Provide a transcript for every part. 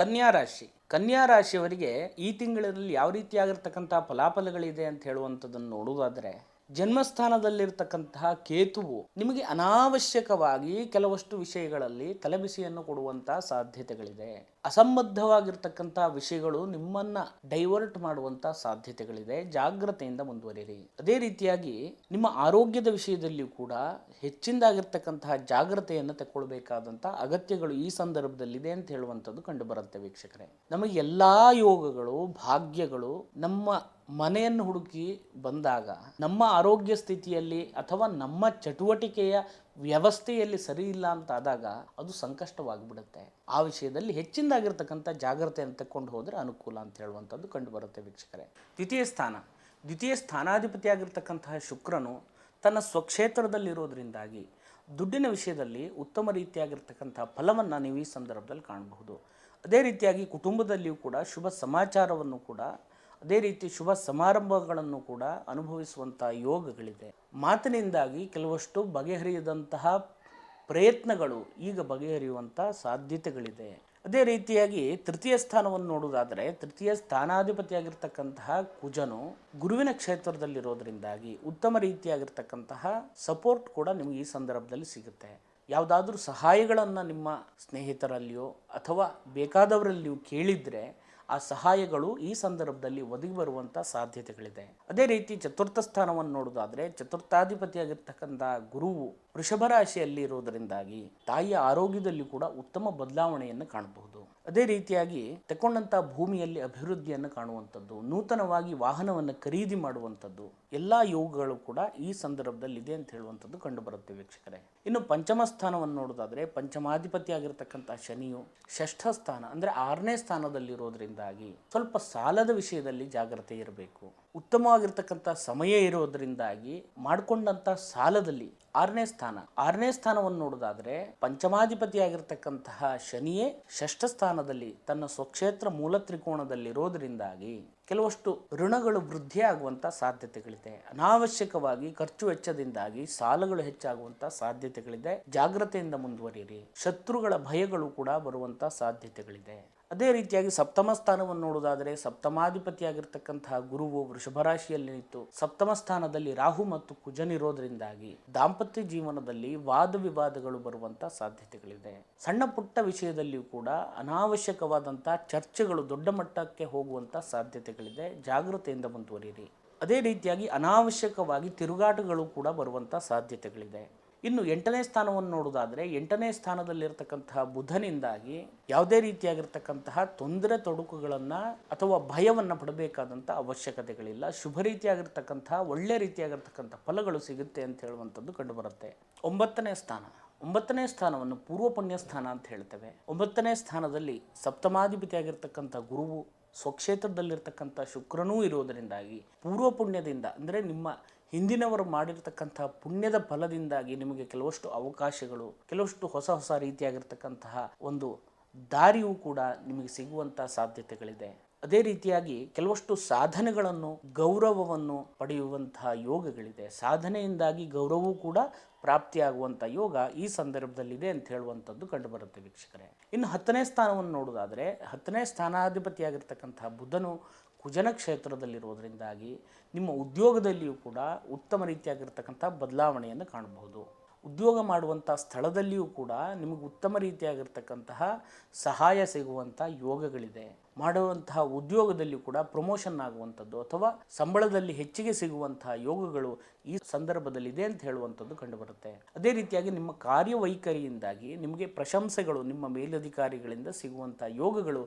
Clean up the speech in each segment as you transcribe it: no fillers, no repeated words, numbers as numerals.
ಕನ್ಯಾ ರಾಶಿಯವರಿಗೆ ಈ ತಿಂಗಳಲ್ಲಿ ಯಾವ ರೀತಿಯಾಗಿರ್ತಕ್ಕಂಥ ಫಲಾಫಲಗಳಿದೆ ಅಂತ ಹೇಳುವಂಥದ್ದನ್ನು ನೋಡುವುದಾದರೆ, ಜನ್ಮಸ್ಥಾನದಲ್ಲಿರ್ತಕ್ಕಂತಹ ಕೇತುವು ನಿಮಗೆ ಅನಾವಶ್ಯಕವಾಗಿ ಕೆಲವಷ್ಟು ವಿಷಯಗಳಲ್ಲಿ ತಲೆಬಿಸಿಯನ್ನು ಕೊಡುವಂತಹ ಸಾಧ್ಯತೆಗಳಿದೆ. ಅಸಂಬದ್ಧವಾಗಿರ್ತಕ್ಕಂಥ ವಿಷಯಗಳು ನಿಮ್ಮನ್ನ ಡೈವರ್ಟ್ ಮಾಡುವಂತ ಸಾಧ್ಯತೆಗಳಿದೆ. ಜಾಗ್ರತೆಯಿಂದ ಮುಂದುವರಿಯಿರಿ. ಅದೇ ರೀತಿಯಾಗಿ ನಿಮ್ಮ ಆರೋಗ್ಯದ ವಿಷಯದಲ್ಲಿಯೂ ಕೂಡ ಹೆಚ್ಚಿನದಾಗಿರ್ತಕ್ಕಂತಹ ಜಾಗ್ರತೆಯನ್ನು ತಗೊಳ್ಬೇಕಾದಂತ ಅಗತ್ಯಗಳು ಈ ಸಂದರ್ಭದಲ್ಲಿದೆ ಅಂತ ಹೇಳುವಂಥದ್ದು ಕಂಡು ಬರುತ್ತೆ ವೀಕ್ಷಕರೇ. ನಮಗೆ ಎಲ್ಲಾ ಯೋಗಗಳು, ಭಾಗ್ಯಗಳು ನಮ್ಮ ಮನೆಯನ್ನು ಹುಡುಕಿ ಬಂದಾಗ, ನಮ್ಮ ಆರೋಗ್ಯ ಸ್ಥಿತಿಯಲ್ಲಿ ಅಥವಾ ನಮ್ಮ ಚಟುವಟಿಕೆಯ ವ್ಯವಸ್ಥೆಯಲ್ಲಿ ಸರಿ ಇಲ್ಲ ಅಂತಾದಾಗ ಅದು ಸಂಕಷ್ಟವಾಗಿಬಿಡುತ್ತೆ. ಆ ವಿಷಯದಲ್ಲಿ ಹೆಚ್ಚಿನದಾಗಿರ್ತಕ್ಕಂಥ ಜಾಗ್ರತೆಯನ್ನು ತಕ್ಕೊಂಡು ಹೋದರೆ ಅನುಕೂಲ ಅಂತ ಹೇಳುವಂಥದ್ದು ಕಂಡು ಬರುತ್ತೆ ವೀಕ್ಷಕರೇ. ದ್ವಿತೀಯ ಸ್ಥಾನಾಧಿಪತಿಯಾಗಿರ್ತಕ್ಕಂತಹ ಶುಕ್ರನು ತನ್ನ ಸ್ವಕ್ಷೇತ್ರದಲ್ಲಿರೋದ್ರಿಂದಾಗಿ ದುಡ್ಡಿನ ವಿಷಯದಲ್ಲಿ ಉತ್ತಮ ರೀತಿಯಾಗಿರ್ತಕ್ಕಂಥ ಫಲವನ್ನು ನೀವು ಈ ಸಂದರ್ಭದಲ್ಲಿ ಕಾಣಬಹುದು. ಅದೇ ರೀತಿಯಾಗಿ ಕುಟುಂಬದಲ್ಲಿಯೂ ಕೂಡ ಶುಭ ಸಮಾಚಾರವನ್ನು ಕೂಡ, ಅದೇ ರೀತಿ ಶುಭ ಸಮಾರಂಭಗಳನ್ನು ಕೂಡ ಅನುಭವಿಸುವಂಥ ಯೋಗಗಳಿದೆ. ಮಾತಿನಿಂದಾಗಿ ಕೆಲವಷ್ಟು ಬಗೆಹರಿಯದಂತಹ ಪ್ರಯತ್ನಗಳು ಈಗ ಬಗೆಹರಿಯುವಂಥ ಸಾಧ್ಯತೆಗಳಿದೆ. ಅದೇ ರೀತಿಯಾಗಿ ತೃತೀಯ ಸ್ಥಾನವನ್ನು ನೋಡುವುದಾದರೆ, ತೃತೀಯ ಸ್ಥಾನಾಧಿಪತಿಯಾಗಿರ್ತಕ್ಕಂತಹ ಕುಜನು ಗುರುವಿನ ಕ್ಷೇತ್ರದಲ್ಲಿರೋದ್ರಿಂದಾಗಿ ಉತ್ತಮ ರೀತಿಯಾಗಿರ್ತಕ್ಕಂತಹ ಸಪೋರ್ಟ್ ಕೂಡ ನಿಮಗೆ ಈ ಸಂದರ್ಭದಲ್ಲಿ ಸಿಗುತ್ತೆ. ಯಾವುದಾದ್ರೂ ಸಹಾಯಗಳನ್ನು ನಿಮ್ಮ ಸ್ನೇಹಿತರಲ್ಲಿಯೋ ಅಥವಾ ಬೇಕಾದವರಲ್ಲಿಯೂ ಕೇಳಿದರೆ ಆ ಸಹಾಯಗಳು ಈ ಸಂದರ್ಭದಲ್ಲಿ ಒದಗಿ ಬರುವಂಥ ಸಾಧ್ಯತೆಗಳಿದೆ. ಅದೇ ರೀತಿ ಚತುರ್ಥ ಸ್ಥಾನವನ್ನು ನೋಡೋದಾದರೆ, ಚತುರ್ಥಾಧಿಪತಿಯಾಗಿರ್ತಕ್ಕಂಥ ಗುರುವು ವೃಷಭ ರಾಶಿಯಲ್ಲಿ ಇರೋದರಿಂದಾಗಿ ತಾಯಿಯ ಆರೋಗ್ಯದಲ್ಲಿ ಕೂಡ ಉತ್ತಮ ಬದಲಾವಣೆಯನ್ನು ಕಾಣಬಹುದು. ಅದೇ ರೀತಿಯಾಗಿ ತಗೊಂಡಂಥ ಭೂಮಿಯಲ್ಲಿ ಅಭಿವೃದ್ಧಿಯನ್ನು ಕಾಣುವಂಥದ್ದು, ನೂತನವಾಗಿ ವಾಹನವನ್ನು ಖರೀದಿ ಮಾಡುವಂಥದ್ದು, ಎಲ್ಲ ಯೋಗಗಳು ಕೂಡ ಈ ಸಂದರ್ಭದಲ್ಲಿ ಇದೆ ಅಂತ ಹೇಳುವಂಥದ್ದು ಕಂಡು ಬರುತ್ತೆ ವೀಕ್ಷಕರೇ. ಇನ್ನು ಪಂಚಮ ಸ್ಥಾನವನ್ನು ನೋಡೋದಾದರೆ, ಪಂಚಮಾಧಿಪತಿಯಾಗಿರ್ತಕ್ಕಂಥ ಶನಿಯು ಷಷ್ಠ ಸ್ಥಾನ ಅಂದರೆ 6ನೇ ಸ್ಥಾನದಲ್ಲಿರೋದ್ರಿಂದಾಗಿ ಸ್ವಲ್ಪ ಸಾಲದ ವಿಷಯದಲ್ಲಿ ಜಾಗ್ರತೆ ಇರಬೇಕು. ಉತ್ತಮವಾಗಿರ್ತಕ್ಕಂಥ ಸಮಯ ಇರೋದ್ರಿಂದಾಗಿ ಮಾಡಿಕೊಂಡಂಥ ಸಾಲದಲ್ಲಿ 6ನೇ ಸ್ಥಾನವನ್ನು ನೋಡೋದಾದರೆ, ಪಂಚಮಾಧಿಪತಿಯಾಗಿರ್ತಕ್ಕಂತಹ ಶನಿಯೇ ಷಷ್ಠ ಸ್ಥಾನದಲ್ಲಿ ತನ್ನ ಸ್ವಕ್ಷೇತ್ರ ಮೂಲ ತ್ರಿಕೋಣದಲ್ಲಿರೋದ್ರಿಂದಾಗಿ ಕೆಲವಷ್ಟು ಋಣಗಳು ವೃದ್ಧಿ ಆಗುವಂಥ ಸಾಧ್ಯತೆಗಳಿದೆ. ಅನಾವಶ್ಯಕವಾಗಿ ಖರ್ಚು ವೆಚ್ಚದಿಂದಾಗಿ ಸಾಲಗಳು ಹೆಚ್ಚಾಗುವಂಥ ಸಾಧ್ಯತೆಗಳಿದೆ. ಜಾಗ್ರತೆಯಿಂದ ಮುಂದುವರಿಯಿರಿ. ಶತ್ರುಗಳ ಭಯಗಳು ಕೂಡ ಬರುವಂಥ ಸಾಧ್ಯತೆಗಳಿದೆ. ಅದೇ ರೀತಿಯಾಗಿ ಸಪ್ತಮ ಸ್ಥಾನವನ್ನು ನೋಡುವುದಾದರೆ, ಸಪ್ತಮಾಧಿಪತಿಯಾಗಿರ್ತಕ್ಕಂತಹ ಗುರುವು ವೃಷಭ ರಾಶಿಯಲ್ಲಿ ನಿಂತು ಸಪ್ತಮ ಸ್ಥಾನದಲ್ಲಿ ರಾಹು ಮತ್ತು ಕುಜನಿರೋದ್ರಿಂದಾಗಿ ದಾಂಪತ್ಯ ಜೀವನದಲ್ಲಿ ವಾದ ವಿವಾದಗಳು ಬರುವಂಥ ಸಾಧ್ಯತೆಗಳಿದೆ. ಸಣ್ಣ ಪುಟ್ಟ ವಿಷಯದಲ್ಲಿಯೂ ಕೂಡ ಅನಾವಶ್ಯಕವಾದಂಥ ಚರ್ಚೆಗಳು ದೊಡ್ಡ ಮಟ್ಟಕ್ಕೆ ಹೋಗುವಂಥ ಸಾಧ್ಯತೆಗಳಿದೆ. ಜಾಗೃತೆಯಿಂದ ಮುಂದುವರಿಯಿರಿ. ಅದೇ ರೀತಿಯಾಗಿ ಅನಾವಶ್ಯಕವಾಗಿ ತಿರುಗಾಟಗಳು ಕೂಡ ಬರುವಂಥ ಸಾಧ್ಯತೆಗಳಿದೆ. ಇನ್ನು 8ನೇ ಸ್ಥಾನವನ್ನು ನೋಡುವುದಾದರೆ, 8ನೇ ಸ್ಥಾನದಲ್ಲಿರ್ತಕ್ಕಂತಹ ಬುಧನಿಂದಾಗಿ ಯಾವುದೇ ರೀತಿಯಾಗಿರ್ತಕ್ಕಂತಹ ತೊಂದರೆ ತೊಡಕುಗಳನ್ನು ಅಥವಾ ಭಯವನ್ನು ಪಡಬೇಕಾದಂಥ ಅವಶ್ಯಕತೆಗಳಿಲ್ಲ. ಶುಭ ರೀತಿಯಾಗಿರ್ತಕ್ಕಂತಹ ಒಳ್ಳೆ ರೀತಿಯಾಗಿರ್ತಕ್ಕಂಥ ಫಲಗಳು ಸಿಗುತ್ತೆ ಅಂತ ಹೇಳುವಂಥದ್ದು ಕಂಡುಬರುತ್ತೆ. 9ನೇ ಸ್ಥಾನವನ್ನು ಪೂರ್ವ ಪುಣ್ಯ ಸ್ಥಾನ ಅಂತ ಹೇಳ್ತೇವೆ. 9ನೇ ಸ್ಥಾನದಲ್ಲಿ ಸಪ್ತಮಾಧಿಪತಿಯಾಗಿರ್ತಕ್ಕಂಥ ಗುರುವು ಸ್ವಕ್ಷೇತ್ರದಲ್ಲಿರ್ತಕ್ಕಂಥ ಶುಕ್ರನೂ ಇರೋದರಿಂದಾಗಿ ಪೂರ್ವ ಪುಣ್ಯದಿಂದ ಅಂದರೆ ನಿಮ್ಮ ಹಿಂದಿನವರು ಮಾಡಿರ್ತಕ್ಕಂತಹ ಪುಣ್ಯದ ಫಲದಿಂದಾಗಿ ನಿಮಗೆ ಕೆಲವಷ್ಟು ಅವಕಾಶಗಳು, ಕೆಲವಷ್ಟು ಹೊಸ ರೀತಿಯಾಗಿರ್ತಕ್ಕಂತಹ ಒಂದು ದಾರಿಯೂ ಕೂಡ ನಿಮಗೆ ಸಿಗುವಂಥ ಸಾಧ್ಯತೆಗಳಿದೆ. ಅದೇ ರೀತಿಯಾಗಿ ಕೆಲವಷ್ಟು ಸಾಧನೆಗಳನ್ನು, ಗೌರವವನ್ನು ಪಡೆಯುವಂತಹ ಯೋಗಗಳಿದೆ. ಸಾಧನೆಯಿಂದಾಗಿ ಗೌರವವೂ ಕೂಡ ಪ್ರಾಪ್ತಿಯಾಗುವಂಥ ಯೋಗ ಈ ಸಂದರ್ಭದಲ್ಲಿದೆ ಅಂತ ಹೇಳುವಂಥದ್ದು ಕಂಡುಬರುತ್ತೆ ವೀಕ್ಷಕರೇ. ಇನ್ನು 10ನೇ ಸ್ಥಾನವನ್ನು ನೋಡೋದಾದರೆ, 10ನೇ ಸ್ಥಾನಾಧಿಪತಿಯಾಗಿರ್ತಕ್ಕಂತಹ ಬುಧನು ಕುಜನ ಕ್ಷೇತ್ರದಲ್ಲಿರೋದರಿಂದಾಗಿ ನಿಮ್ಮ ಉದ್ಯೋಗದಲ್ಲಿಯೂ ಕೂಡ ಉತ್ತಮ ರೀತಿಯಾಗಿರ್ತಕ್ಕಂಥ ಬದಲಾವಣೆಯನ್ನು ಕಾಣಬಹುದು. ಉದ್ಯೋಗ ಮಾಡುವಂಥ ಸ್ಥಳದಲ್ಲಿಯೂ ಕೂಡ ನಿಮಗೆ ಉತ್ತಮ ರೀತಿಯಾಗಿರ್ತಕ್ಕಂತಹ ಸಹಾಯ ಸಿಗುವಂಥ ಯೋಗಗಳಿದೆ. ಮಾಡುವಂತಹ ಉದ್ಯೋಗದಲ್ಲಿ ಕೂಡ ಪ್ರಮೋಷನ್ ಆಗುವಂಥದ್ದು ಅಥವಾ ಸಂಬಳದಲ್ಲಿ ಹೆಚ್ಚಿಗೆ ಸಿಗುವಂತಹ ಯೋಗಗಳು ಈ ಸಂದರ್ಭದಲ್ಲಿದೆ ಅಂತ ಹೇಳುವಂಥದ್ದು ಕಂಡುಬರುತ್ತೆ. ಅದೇ ರೀತಿಯಾಗಿ ನಿಮ್ಮ ಕಾರ್ಯವೈಖರಿಯಿಂದಾಗಿ ನಿಮಗೆ ಪ್ರಶಂಸೆಗಳು ನಿಮ್ಮ ಮೇಲಧಿಕಾರಿಗಳಿಂದ ಸಿಗುವಂಥ ಯೋಗಗಳು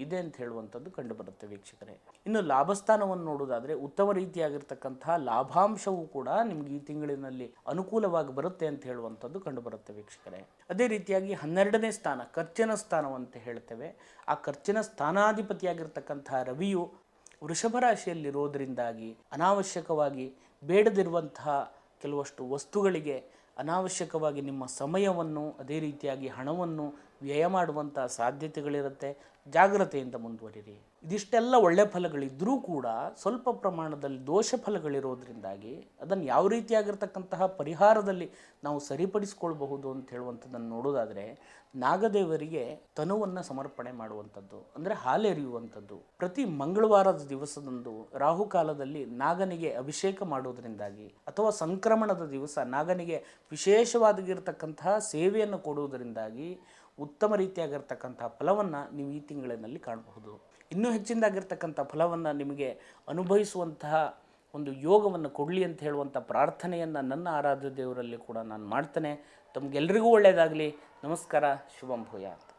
ಇದೆ ಅಂತ ಹೇಳುವಂಥದ್ದು ಕಂಡುಬರುತ್ತೆ ವೀಕ್ಷಕರೇ. ಇನ್ನು ಲಾಭಸ್ಥಾನವನ್ನು ನೋಡೋದಾದರೆ, ಉತ್ತಮ ರೀತಿಯಾಗಿರ್ತಕ್ಕಂತಹ ಲಾಭಾಂಶವೂ ಕೂಡ ನಿಮಗೆ ಈ ತಿಂಗಳಿನಲ್ಲಿ ಅನುಕೂಲವಾಗಿ ಬರುತ್ತೆ ಅಂತ ಹೇಳುವಂಥದ್ದು ಕಂಡುಬರುತ್ತೆ ವೀಕ್ಷಕರೇ. ಅದೇ ರೀತಿಯಾಗಿ 12ನೇ ಸ್ಥಾನ ಖರ್ಚಿನ ಸ್ಥಾನವಂತ ಹೇಳ್ತೇವೆ. ಆ ಖರ್ಚಿನ ಸ್ಥಾನಾಧಿಪತಿಯಾಗಿರ್ತಕ್ಕಂತಹ ರವಿಯು ವೃಷಭ ರಾಶಿಯಲ್ಲಿರೋದರಿಂದಾಗಿ ಅನಾವಶ್ಯಕವಾಗಿ ಬೇಡದಿರುವಂತಹ ಕೆಲವಷ್ಟು ವಸ್ತುಗಳಿಗೆ ಅನಾವಶ್ಯಕವಾಗಿ ನಿಮ್ಮ ಸಮಯವನ್ನು, ಅದೇ ರೀತಿಯಾಗಿ ಹಣವನ್ನು ವ್ಯಯ ಮಾಡುವಂಥ ಸಾಧ್ಯತೆಗಳಿರುತ್ತೆ. ಜಾಗ್ರತೆಯಿಂದ ಮುಂದುವರಿರಿ. ಇದಿಷ್ಟೆಲ್ಲ ಒಳ್ಳೆ ಫಲಗಳಿದ್ದರೂ ಕೂಡ ಸ್ವಲ್ಪ ಪ್ರಮಾಣದಲ್ಲಿ ದೋಷ ಫಲಗಳಿರೋದ್ರಿಂದಾಗಿ ಅದನ್ನು ಯಾವ ರೀತಿಯಾಗಿರ್ತಕ್ಕಂತಹ ಪರಿಹಾರದಲ್ಲಿ ನಾವು ಸರಿಪಡಿಸ್ಕೊಳ್ಬಹುದು ಅಂತ ಹೇಳುವಂಥದ್ದನ್ನು ನೋಡೋದಾದರೆ, ನಾಗದೇವರಿಗೆ ತನುವನ್ನು ಸಮರ್ಪಣೆ ಮಾಡುವಂಥದ್ದು, ಅಂದರೆ ಹಾಲೆರೆಯುವಂಥದ್ದು. ಪ್ರತಿ ಮಂಗಳವಾರದ ದಿವಸದಂದು ರಾಹುಕಾಲದಲ್ಲಿ ನಾಗನಿಗೆ ಅಭಿಷೇಕ ಮಾಡೋದರಿಂದಾಗಿ, ಅಥವಾ ಸಂಕ್ರಮಣದ ದಿವಸ ನಾಗನಿಗೆ ವಿಶೇಷವಾಗಿರ್ತಕ್ಕಂತಹ ಸೇವೆಯನ್ನು ಕೊಡುವುದರಿಂದಾಗಿ ಉತ್ತಮ ರೀತಿಯಾಗಿರ್ತಕ್ಕಂಥ ಫಲವನ್ನು ನೀವು ಈ ತಿಂಗಳಿನಲ್ಲಿ ಕಾಣಬಹುದು. ಇನ್ನೂ ಹೆಚ್ಚಿನದಾಗಿರ್ತಕ್ಕಂಥ ಫಲವನ್ನು ನಿಮಗೆ ಅನುಭವಿಸುವಂತಹ ಒಂದು ಯೋಗವನ್ನು ಕೊಡಲಿ ಅಂತ ಹೇಳುವಂಥ ಪ್ರಾರ್ಥನೆಯನ್ನು ನನ್ನ ಆರಾಧ್ಯ ದೇವರಲ್ಲಿ ಕೂಡ ನಾನು ಮಾಡ್ತೇನೆ. ತಮಗೆಲ್ಲರಿಗೂ ಒಳ್ಳೆಯದಾಗಲಿ. ನಮಸ್ಕಾರ. ಶುಭಂ ಭೂಯಾತ್.